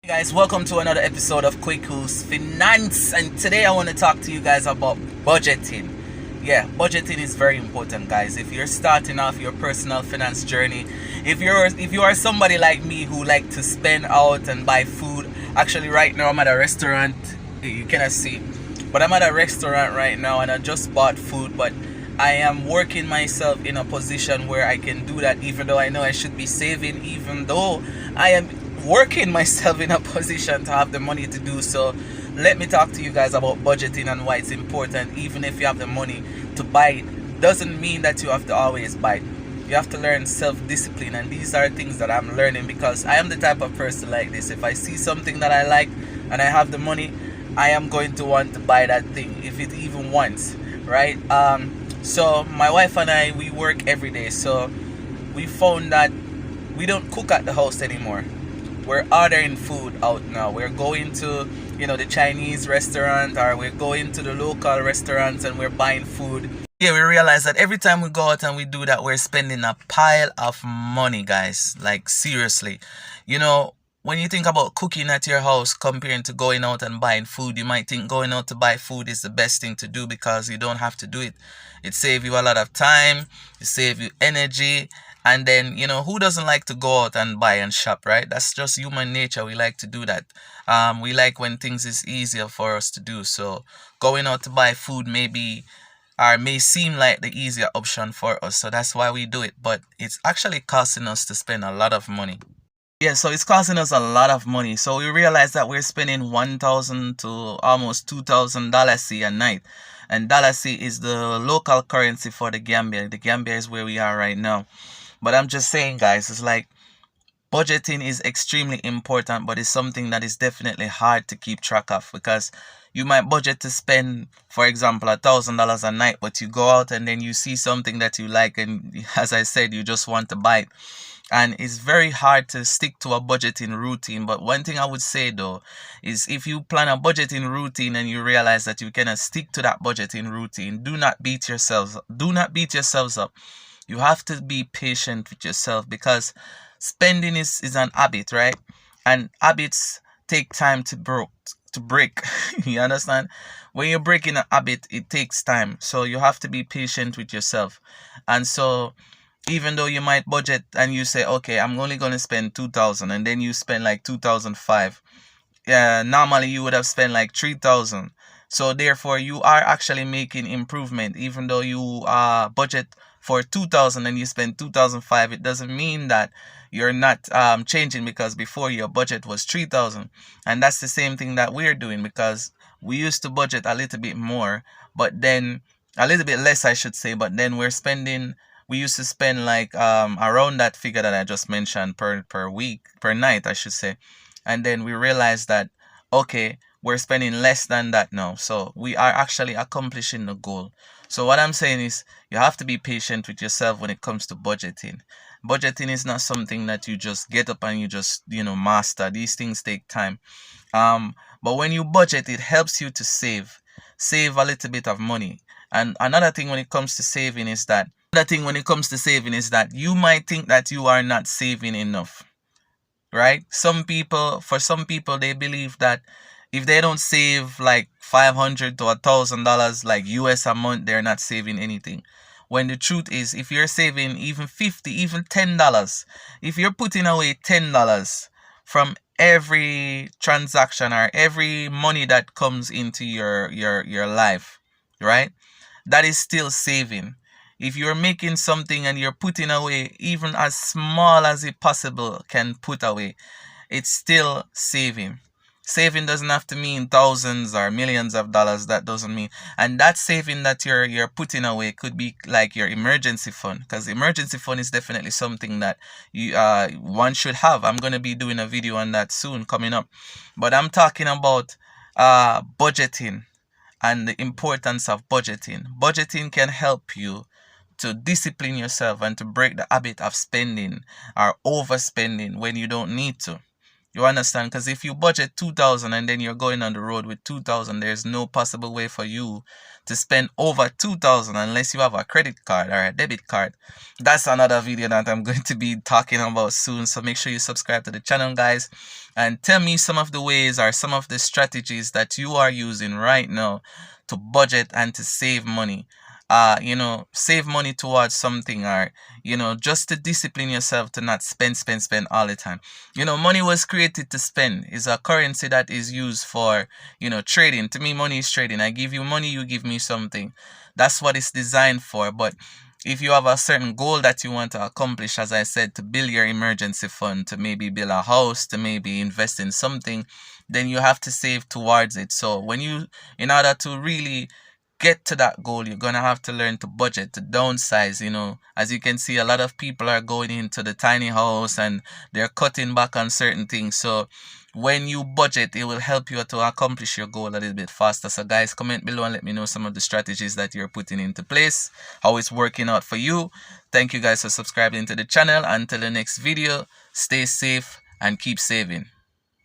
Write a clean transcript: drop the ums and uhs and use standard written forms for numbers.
Hey guys, welcome to another episode of Kweku's Finance, and today I want to talk to you guys about budgeting. Yeah, budgeting is very important, guys. If you're starting off your personal finance journey, if you are somebody like me who like to spend out and buy food. Actually, right now I'm at a restaurant. You cannot see, but I'm at a restaurant right now, and I just bought food. But I am working myself in a position where I can do that, even though I know I should be saving, even though I am working myself in a position to have the money to do so. Let me talk to you guys about budgeting and why it's important. Even if you have the money to buy it, doesn't mean that you have to always buy it. You have to learn self-discipline, and these are things that I'm learning because I am the type of person like this. If I see something that I like and I have the money, I am going to want to buy that thing, if it even once, right? So my wife and I, we work every day, so we found that we don't cook at the house anymore. We're ordering food out now. We're going to, the Chinese restaurant, or we're going to the local restaurants and we're buying food. Yeah, we realize that every time we go out and we do that, we're spending a pile of money, guys. Like, seriously. When you think about cooking at your house comparing to going out and buying food, you might think going out to buy food is the best thing to do because you don't have to do it. It saves you a lot of time, it saves you energy, and then, who doesn't like to go out and buy and shop, right? That's just human nature. We like to do that. We like when things is easier for us to do. So going out to buy food may seem like the easier option for us. So that's why we do it. But it's actually costing us to spend a lot of money. Yeah, so it's costing us a lot of money. So we realize that we're spending 1,000 to almost $2,000 a night. And Dalasi is the local currency for the Gambia. The Gambia is where we are right now. But I'm just saying, guys, it's like budgeting is extremely important, but it's something that is definitely hard to keep track of because you might budget to spend, for example, $1,000 a night, but you go out and then you see something that you like, and as I said, you just want to buy it. And it's very hard to stick to a budgeting routine. But one thing I would say though is if you plan a budgeting routine and you realize that you cannot stick to that budgeting routine, do not beat yourselves up. You have to be patient with yourself because spending is an habit, right? And habits take time to break. You understand? When you're breaking a habit, it takes time. So you have to be patient with yourself. And so even though you might budget and you say, okay, I'm only going to spend 2,000, and then you spend like 2,005. Yeah, normally you would have spent like 3,000. So therefore you are actually making improvement. Even though you budget for 2,000 and you spend 2,005, it doesn't mean that you're not changing, because before your budget was 3,000. And that's the same thing that we're doing, because we used to budget a little bit more, but then a little bit less, I should say, but then we used to spend like around that figure that I just mentioned per week, per night, I should say. And then we realized that, okay, we're spending less than that now. So we are actually accomplishing the goal. So what I'm saying is you have to be patient with yourself when it comes to budgeting. Budgeting is not something that you just get up and you just, master. These things take time. But when you budget, it helps you to save a little bit of money. And another thing when it comes to saving is that you might think that you are not saving enough, right? For some people, they believe that if they don't save like $500 to $1,000 like US a month, they're not saving anything. When the truth is, if you're saving even 50, even $10, if you're putting away $10 from every transaction or every money that comes into your life, right? That is still saving. If you're making something and you're putting away even as small as it possible can put away, it's still saving. Saving doesn't have to mean thousands or millions of dollars. That doesn't mean. And that saving that you're putting away could be like your emergency fund, because emergency fund is definitely something that one should have. I'm going to be doing a video on that soon coming up. But I'm talking about budgeting and the importance of budgeting. Budgeting can help you to discipline yourself and to break the habit of spending or overspending when you don't need to. You understand? Because if you budget 2,000 and then you're going on the road with 2,000, there's no possible way for you to spend over 2,000 unless you have a credit card or a debit card. That's another video that I'm going to be talking about soon. So make sure you subscribe to the channel, guys, and tell me some of the ways or some of the strategies that you are using right now to budget and to save money. Save money towards something, or just to discipline yourself to not spend all the time. Money was created to spend. It's a currency that is used for trading. To me, money is trading. I give you money, you give me something. That's what it's designed for. But if you have a certain goal that you want to accomplish, as I said, to build your emergency fund, to maybe build a house, to maybe invest in something, then you have to save towards it. So in order to really get to that goal, you're gonna have to learn to budget, to downsize. As you can see, a lot of people are going into the tiny house and they're cutting back on certain things. So when you budget, it will help you to accomplish your goal a little bit faster. So guys, comment below and let me know some of the strategies that you're putting into place, how it's working out for you. Thank you guys for subscribing to the channel. Until the next video, stay safe and keep saving.